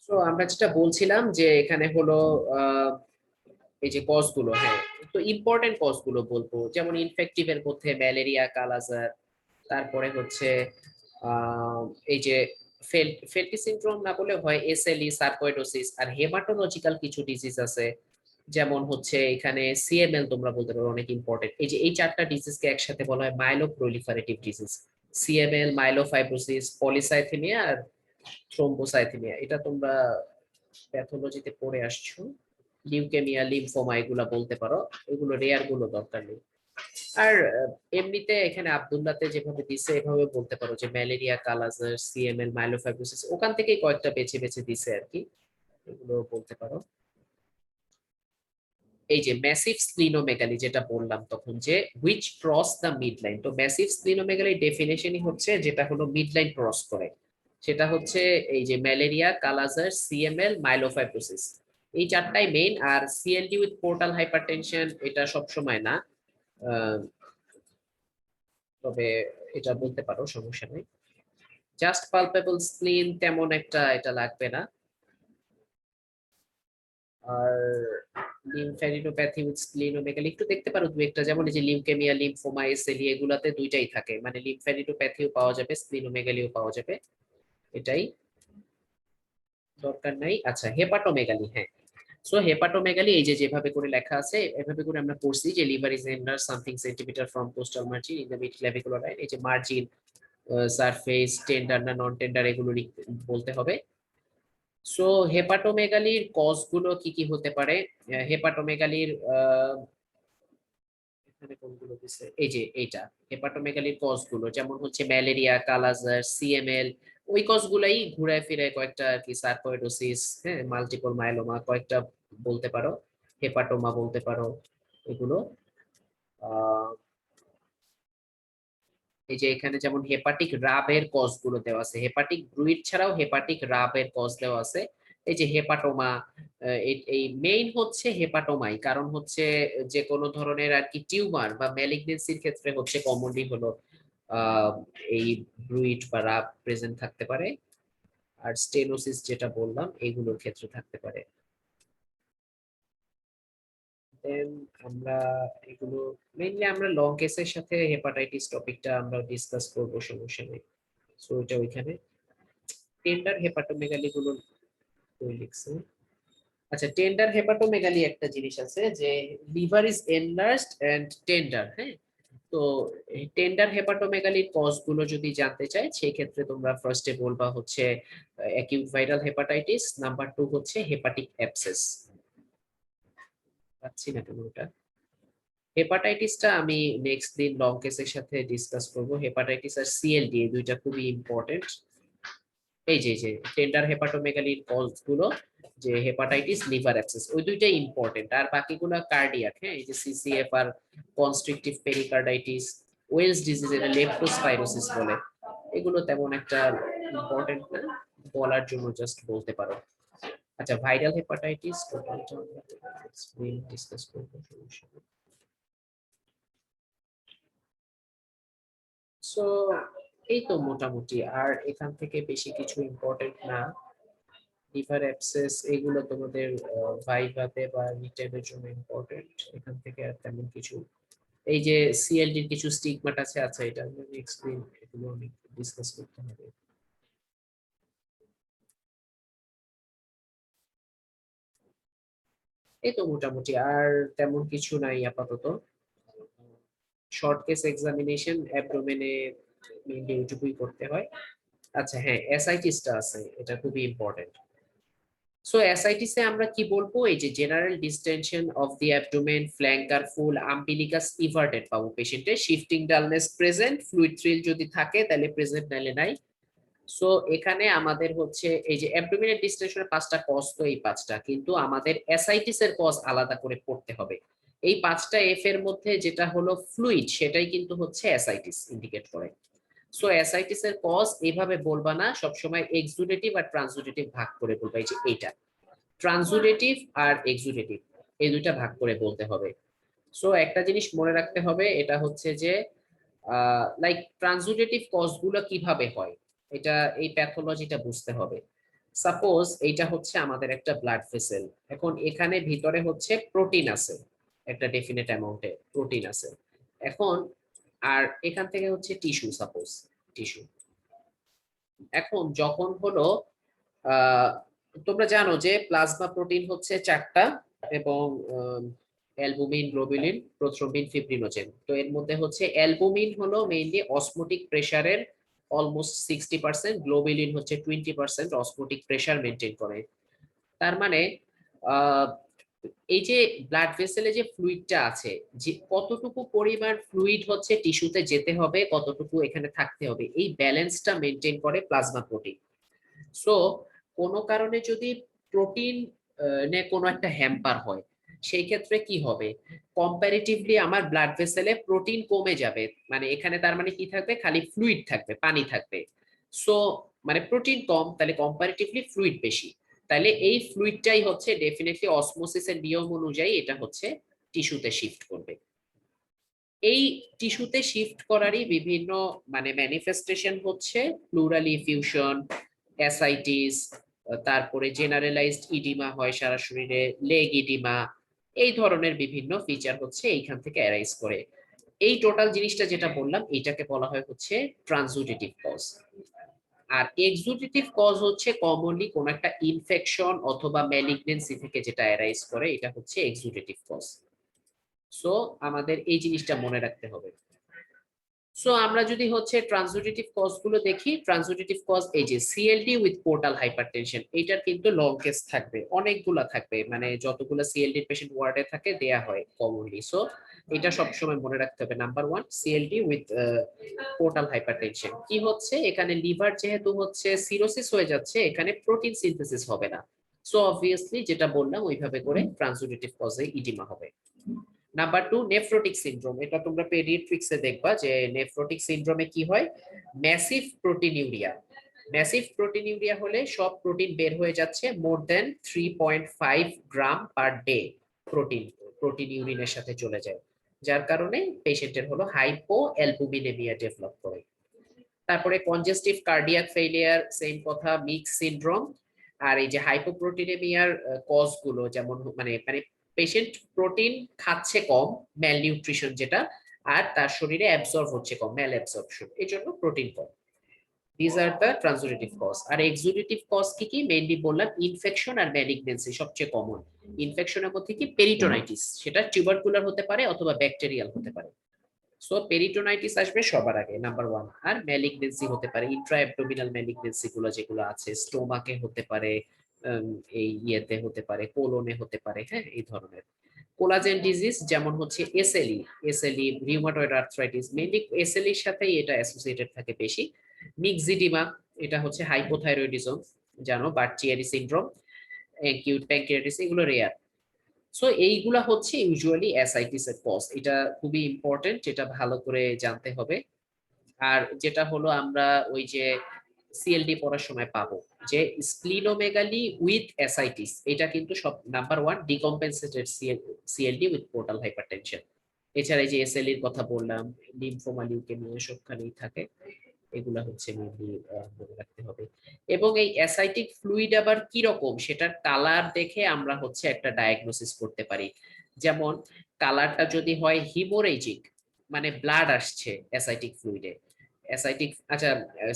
তো আমরা যেটা বলছিলাম যে এখানে হলো এই যে কজ গুলো, হ্যাঁ, তো ইম্পর্টেন্ট কজ গুলো বলবো, যেমন ইনফেক্টিভ এর মধ্যে ম্যালেরিয়া, কালাজার, তারপরে হচ্ছে আহ এই যে ফেল্টি সিনড্রোম না বলে হয় এসএলই, সার্কোইডোসিস, আর হেমাটোলজিক্যাল কিছু ডিজিজ আছে, যেমন হচ্ছে এখানে সিএমএল তোমরা বলতে পারো, অনেক ইম্পর্টেন্ট। এই যে এই চারটা ডিজিজকে একসাথে বলা হয় myeloproliferative disease. CML, myelofibrosis, polycythemia আর থ্রোম্বোসাইথেমিয়া, এটা তোমরা প্যাথোলজিতে পড়ে আসছো। লিউকেমিয়া, লিম্ফোমা এগুলা বলতে পারো, এগুলো রেয়ার গুলো দরকার নেই। আর এমনিতে এখানে আব্দুল্লাহতে যেভাবে দিছে এভাবে বলতে পারো যে ম্যালেরিয়া, কালাজার, সিএমএল, মাইলোফাইব্রোসিস, ওখান থেকেই কয়েকটা বেছে বেছে দিছে আর কি, এগুলো বলতে পারো। এই যে ম্যাসিভ স্প্লিনোমেগালি যেটা বললাম তখন, যে which cross the mid line, তো ম্যাসিভ স্প্লিনোমেগালি ডেফিনেশনই হচ্ছে যেটা হলো মিড লাইন ক্রস করে, সেটা হচ্ছে এই যে ম্যালেরিয়া, কালাজার, সিএমএল, মাইলোফাইব্রোসিস, এই চারটাই মেইন। আর সিএলডি উইথ পোর্টাল হাইপারটেনশন এটা সব সময় না, আহ, তবে এটা বলতে পারো, সমস্যা নেই। জাস্ট পালপেবল স্প্লিন তেমন একটা এটা লাগবে না। আর লিমফ্যাডিনোপ্যাথি উইথ স্প্লিনোমেগালি একটু দেখতে পারো দু একটা, যেমন এই যে লিউকেমিয়া, লিম্ফোমা, এসএলই, এগুলাতে দুইটাই থাকে, মানে লিমফ্যাডিনোপ্যাথিও পাওয়া যাবে, স্প্লিনোমেগালিও পাওয়া যাবে, এটাই দরকার নাই। আচ্ছা, হেপাটোমেগালি, হ্যাঁ। সো হেপাটোমেগালি এই যে যেভাবে করে লেখা আছে এভাবে করে আমরা পড়ছি যে liver is endure something centimetre from coastal margin in the mid clavicular line, এই যে মার্জিন, সারফেস, টেন্ডার না নন টেন্ডার, এগুলো বলতে হবে। সো হেপাটোমেগালির কজ গুলো কি কি হতে পারে? হেপাটোমেগালির এখানে কোনগুলো দিছে, এই যে এইটা হেপাটোমেগালির কজ গুলো, যেমন হচ্ছে ম্যালেরিয়া, কালাজার, সিএমএল, ওই কজ গুলাই ঘুরায় ফিরায় কয়েকটা আর কি, সার্কোইডোসিস, হ্যাঁ, মাল্টিপল মাইলোমা, কয়েকটা বলতে পারো, হেপাটোমা বলতে পারো, এগুলো। আহ এই যে এখানে যেমন হেপাটিক রাবের কজ গুলো দেওয়া আছে, হেপাটিক ব্রুইড ছাড়াও হেপাটিক রাবের কজ দেওয়া আছে। এই যে হেপাটোমা, এই মেইন হচ্ছে হেপাটোমাই, কারণ হচ্ছে যে কোনো ধরনের আর কি টিউমার বা ম্যালিগনেন্সির ক্ষেত্রে হচ্ছে কমনলি হলো আহ এই ব্রুইড বা রাব প্রেজেন্ট থাকতে পারে, আর স্টেনোসিস যেটা বললাম এগুলোর ক্ষেত্রে থাকতে পারে। দেন আমরা এগুলো মেইনলি আমরা লং কেসের সাথে হেপাটাইটিস টপিকটা আমরা ডিসকাস করবো, সমস্যা নেই। সো এটা ওইখানে টেন্ডার হেপাটোমেগালি গুলো কই লিখছে। আচ্ছা, টেন্ডার হেপাটোমেগালি একটা জিনিস আছে যে liver is enlarged and tender, হ্যাঁ। তো টেন্ডার হেপাটোমেগালির কজ গুলো যদি জানতে চাই সেই ক্ষেত্রে তোমরা ফার্স্টে বলবা হচ্ছে অ্যাকিউট ভাইরাল হেপাটাইটিস, নাম্বার 2 হচ্ছে হেপাটিক অ্যাবসেস। পাচ্ছি না কেন ওটা। হেপাটাইটিসটা আমি নেক্সট দিন লং কেসের সাথে ডিসকাস করব। হেপাটাইটিস আর সিএলডি এই দুইটা খুবই ইম্পর্টেন্ট। এই যে টেন্ডার হেপাটোমেগালির কজ গুলো, যে হেপাটাইটিস, লিভার অ্যাবসেস, ওই দুইটাই ইম্পর্টেন্ট, আর বাকিগুলো কার্ডিয়াক, হ্যাঁ, এই যে সিসিএফ আর কনস্ট্রিকটিভ পেরিকার্ডাইটিস, ওয়েলস ডিজিজ, এটা লেপ্টোস্পাইরোসিস বলে, এগুলো তেমন একটা ইম্পর্টেন্ট না, বলার জন্য জাস্ট বলতে পারো। আচ্ছা, ভাইরাল হেপাটাইটিস টোটালটা আমরা ডিসকাস করব, সমস্যা নেই। সো এই তো মোটামুটি, আর এখান থেকে বেশি কিছু ইম্পর্টেন্ট না। লিভার অ্যাবসেস এগুলো তোমাদের ভাইভাতে বা রিটেনের জন্য ইম্পর্টেন্ট, এখান থেকে আর তেমন কিছু। এই যে সিএলডির কিছু স্টিগমাট আছে, আচ্ছা এটা আমরা নেক্সট দিন এগুলো অনেক ডিসকাস করতে হবে। এই তো মোটামুটি, আর তেমন কিছু নাই আপাতত। শর্ট কেস এক্সামিনেশন অ্যাবডোমেনে মেইনলি ওইটুকুই করতে হয়। আচ্ছা হ্যাঁ, এসআইটিসটা আছে, এটা খুবই ইম্পর্টেন্ট। সো এসআইটিস এ আমরা কি বলবো, এই যে general distension of the abdomen, flanks are full, umbilicus everted পাবো পেশেন্টে, shifting dullness present, fluid thrill যদি থাকে তাহলে প্রেজেন্ট, নাইলে নাই। সো এখানে আমাদের হচ্ছে এই যে অ্যাবডোমিনাল ডিস্টেনশনের পাঁচটা কজ, তো এই পাঁচটা কিন্তু আমাদের এসআইটিস এর কজ আলাদা করে পড়তে হবে। এই পাঁচটা এফ এর মধ্যে যেটা হলো ফ্লুইড, সেটাই কিন্তু হচ্ছে এসআইটিস ইন্ডিকেট করে। সো অ্যাসাইটিস এর কজ এইভাবে বলবা না, সবসময় এক্সুডেটিভ আর ট্রান্সুডেটিভ ভাগ করে বলবা, এই যে এইটা ট্রান্সুডেটিভ আর এক্সুডেটিভ, এই দুইটা ভাগ করে বলতে হবে। সো একটা জিনিস মনে রাখতে হবে, এটা হচ্ছে যে লাইক ট্রান্সুডেটিভ কজ গুলো কিভাবে হয়, এটা এই প্যাথোলজিটা বুঝতে হবে। সাপোজ এইটা হচ্ছে আমাদের একটা ব্লাড ভেসেল। এখন এখানে ভিতরে হচ্ছে প্রোটিন আছে, একটা ডেফিনেট অ্যামাউন্টে প্রোটিন আছে। এখন আর এখান থেকে হচ্ছে টিস্যু, সাপোজ টিস্যু। এখন যখন হলো আহ তোমরা জানো যে প্লাজমা প্রোটিন হচ্ছে 4টা, এবং অ্যালবুমিন, গ্লোবুলিন, প্রোথ্রম্বিন, ফিব্রিনোজেন। তো এর মধ্যে হচ্ছে অ্যালবুমিন হলো মেইনলি অসমোটিক প্রেসারের অলমোস্ট 60%, গ্লোবুলিন হচ্ছে 20% অসমোটিক প্রেসার মেনটেন করে। তার মানে আহ এই যে ব্লাড ভেসেলে যে ফ্লুইডটা আছে, যে কতটুকু পরিমাণ ফ্লুইড হচ্ছে টিস্যুতে যেতে হবে, কতটুকু এখানে থাকতে হবে, এই ব্যালেন্সটা মেনটেন করে প্লাজমা প্রোটিন। সো কোনো কারণে যদি প্রোটিন নে কোনো একটা হ্যাম্পার হয়, সেই ক্ষেত্রে কি হবে, কম্পারেটিভলি আমার ব্লাড ভেসেলে প্রোটিন কমে যাবে। মানে এখানে তার মানে কি থাকবে, খালি ফ্লুইড থাকবে, পানি থাকবে। সো মানে প্রোটিন কম, তাহলে কম্পারেটিভলি ফ্লুইড বেশি। তাহলে এই ফ্লুইডটাই হচ্ছে ডেফিনেটলি অসমোসিসের নিয়ম অনুযায়ী এটা হচ্ছে টিস্যুতে শিফট করবে। এই টিস্যুতে শিফট করারই বিভিন্ন মানে ম্যানিফেস্টেশন হচ্ছে প্লুরাল ইফিউশন, অ্যাসাইটিস, তারপরে জেনারেলাইজড ইডিমা হয় সারা শরীরে, লেগ ইডিমা। এই ধরনের বিভিন্ন ফিচার হচ্ছে এইখান থেকে অ্যারাইজ করে। এই টোটাল জিনিসটা যেটা বললাম এটাকে বলা হয় হচ্ছে ট্রান্সুডেটিভ কজ। আর এক্সুডেটিভ কজ হচ্ছে কমনলি কোন একটা ইনফেকশন অথবা ম্যালিগনেন্সি থেকে যেটা অ্যারাইজ করে, এটা হচ্ছে এক্সুডেটিভ কজ। সো আমাদের এই জিনিসটা মনে রাখতে হবে। সো আমরা যদি হচ্ছে ট্রান্সুডেটিভ কজ গুলো দেখি, ট্রান্সুডেটিভ কজ এই যে সিএলডি উইথ পোর্টাল হাইপারটেনশন, এটার কিন্তু লং কেস থাকবে, অনেকগুলা থাকবে, মানে যতগুলো সিএলডি পেশেন্ট ওয়ার্ডে থাকে দেয়া হয় কমনলি। সো এটা সবসময় মনে রাখতে হবে। Number 1, CLD with portal hypertension কি হচ্ছে, এখানে লিভার যেহেতু হচ্ছে সিরোসিস হয়ে যাচ্ছে, এখানে প্রোটিন সিনথেসিস হবে না। সো অবভিয়াসলি যেটা বললাম ওইভাবে করে ট্রান্সুডেটিভ কজে ইডিমা হবে। Number 2, nephrotic syndrome. এটা তোমরা পেডিয়াট্রিক্সে দেখবা যে নেফ্রোটিক সিনড্রোমে কি হয়, ম্যাসিভ প্রোটিনিউরিয়া। ম্যাসিভ প্রোটিনিউরিয়া হলে সব প্রোটিন বের হয়ে যাচ্ছে, মোর দেন 3.5 গ্রাম পার ডে প্রোটিন প্রোটিন ইউরিনের সাথে চলে যায়, যার কারণে পেশেন্টের হলো হাইপো অ্যালবুমিনেমিয়া ডেভেলপ করে। তারপরে কনজেস্টিভ কার্ডিয়াক ফেইলিয়ার, সেম কথা, মিক্স সিনড্রোম। আর এই যে হাইপোপ্রোটিনেমিয়ার কজ গুলো যেমন মানে মানে পেশেন্ট প্রোটিন খাচ্ছে কম, ম্যাল নিউট্রিশন যেটা, আর তার শরীরে অ্যাবজর্ব হচ্ছে কম, ম্যাল অ্যাবজর্পশন, এই জন্য প্রোটিন কম। This are the transudative cause. আর এক্সুডেটিভ কজ কি কি মেইনলি বললাম, ইনফেকশন আর ম্যালিগনেন্সি সবচেয়ে কমন। ইনফেকশনের মধ্যে কি পেরিটোনাইটিস, সেটা টিউবারকুলার হতে পারে অথবা ব্যাকটেরিয়াল হতে পারে। সো পেরিটোনাইটিস আসবে সবার আগে, নাম্বার 1। আর ম্যালিগনেন্সি হতে পারে, ইন্ট্রা অ্যাবডোমিনাল ম্যালিগনেন্সি গুলো যেগুলো আছে, স্টোমাকে হতে পারে, এই ইয়েতে হতে পারে, কোলনে হতে পারে, হ্যাঁ এই ধরনের। কোলাজেন ডিজিজ যেমন হচ্ছে SLE, rheumatoid arthritis, mainly SLE এর সাথেই এটা অ্যাসোসিয়েটেড থাকে বেশি। মিক্সিডিমা, এটা হচ্ছে হাইপোথাইরয়েডিজম, জানো, বার্চিয়ারি সিনড্রোম, অ্যাকিউট প্যানক্রিয়াটিস, এগুলো রেয়ার। সো এইগুলা হচ্ছে ইউজুয়ালি অ্যাসাইটিস এর কজ। এটা খুবই ইম্পর্টেন্ট, যেটা ভালো করে জানতে হবে। আর যেটা হলো আমরা ওই যে সিএলডি পড়ার সময় পাবো যে স্প্লিনোমেগালি উইথ অ্যাসাইটিস, এটা কিন্তু সব number 1 decompensated CLD with portal hypertension. এছাড়া এই যে এসএলই এর কথা বললাম, লিম্ফোমা, লিউকেমিয়া সবখানেই থাকে। এগুলা হচ্ছে মেইনলি মনে রাখতে হবে। এবং এই অ্যাসাইটিক ফ্লুইড আবার কি রকম, সেটার কালার দেখে আমরা হচ্ছে একটা ডায়াগনোসিস করতে পারি। যেমন কালারটা যদি হয় হিমোরেজিক, মানে ব্লাড আসছে অ্যাসাইটিক ফ্লুইডে, অ্যাসাইটিক, আচ্ছা,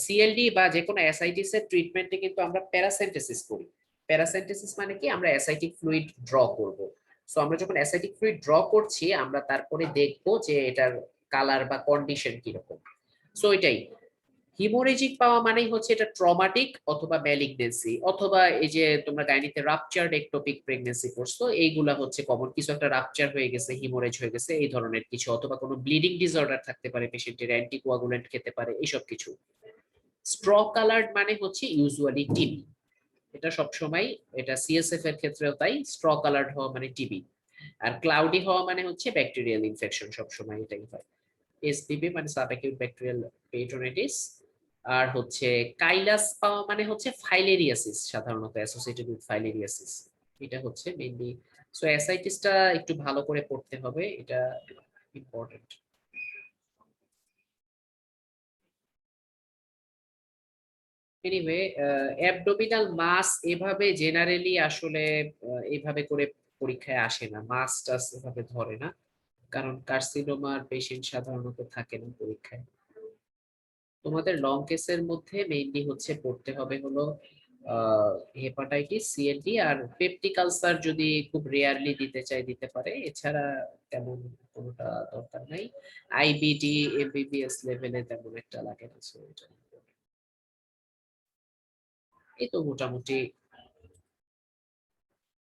সিএলডি বা যে কোনো অ্যাসাইটিস এর ট্রিটমেন্টে কিন্তু আমরা প্যারাসেন্টেসিস করি। প্যারাসেন্টেসিস মানে কি, আমরা অ্যাসাইটিক ফ্লুইড ড্র করব। সো আমরা যখন অ্যাসাইটিক ফ্লুইড ড্র করছি, আমরা তারপরে দেখবো যে এটার কালার বা কন্ডিশন কিরকম। সো এটাই হিমোরেজিক পাওয়া মানেই হচ্ছে এটা ট্রমাটিক অথবা ম্যালিগনেন্সি, অথবা এই যে তোমরা গাইনিতে রাপচার্ড একটোপিক প্রেগন্যান্সি করছো, এইগুলা হচ্ছে কমন, কিছু একটা রাপচার হয়ে গেছে, হিমোরেজ হয়ে গেছে, এই ধরনের কিছু, অথবা কোনো ব্লিডিং ডিসঅর্ডার থাকতে পারে, পেশেন্টের অ্যান্টিকোয়াগুলেন্ট খেতে পারে, এইসব কিছু। স্ট্র কালার্ড মানে হচ্ছে ইউজুয়ালি টিবি, এটা সবসময়, এটা সিএসএফ এর ক্ষেত্রেও তাই, স্ট্র কালার্ড হওয়া মানে টিবি। আর ক্লাউডি হওয়া মানে হচ্ছে ব্যাকটেরিয়াল ইনফেকশন, সবসময় এটাই হয়। এসপিবি মানে সাবঅ্যাকিউট ব্যাকটেরিয়াল পেরিটোনাইটিস। আর হচ্ছে কাইলাস পাওয়া মানে হচ্ছে ফাইলেরিয়াসিস, সাধারণত অ্যাসোসিয়েটেড উইথ ফাইলেরিয়াসিস, এটা হচ্ছে মেইনলি। সো অ্যাসাইটিসটা একটু ভালো করে পড়তে হবে, এটা ইম্পর্টেন্ট। এনিওয়ে অ্যাবডোমিনাল মাস এভাবে জেনারেলি আসলে এইভাবে করে পরীক্ষায় আসে না, মাস টাস এভাবে ধরে না, কারণ কার্সিনোমার পেশেন্ট সাধারণত থাকে না পরীক্ষায়। তোমাদের লং কেসের মধ্যে মেইনলি হচ্ছে পড়তে হবে হলো হেপাটাইটিস, সিএলডি আর পেপটিক আলসার, যদি খুব রেয়ারলি দিতে চাই দিতে পারে, এছাড়া তেমন কোনোটা দরকার নাই। আইবিডি এমবিবিএস লেভেলে তেমন একটা লাগে না। So, এই তো মোটামুটি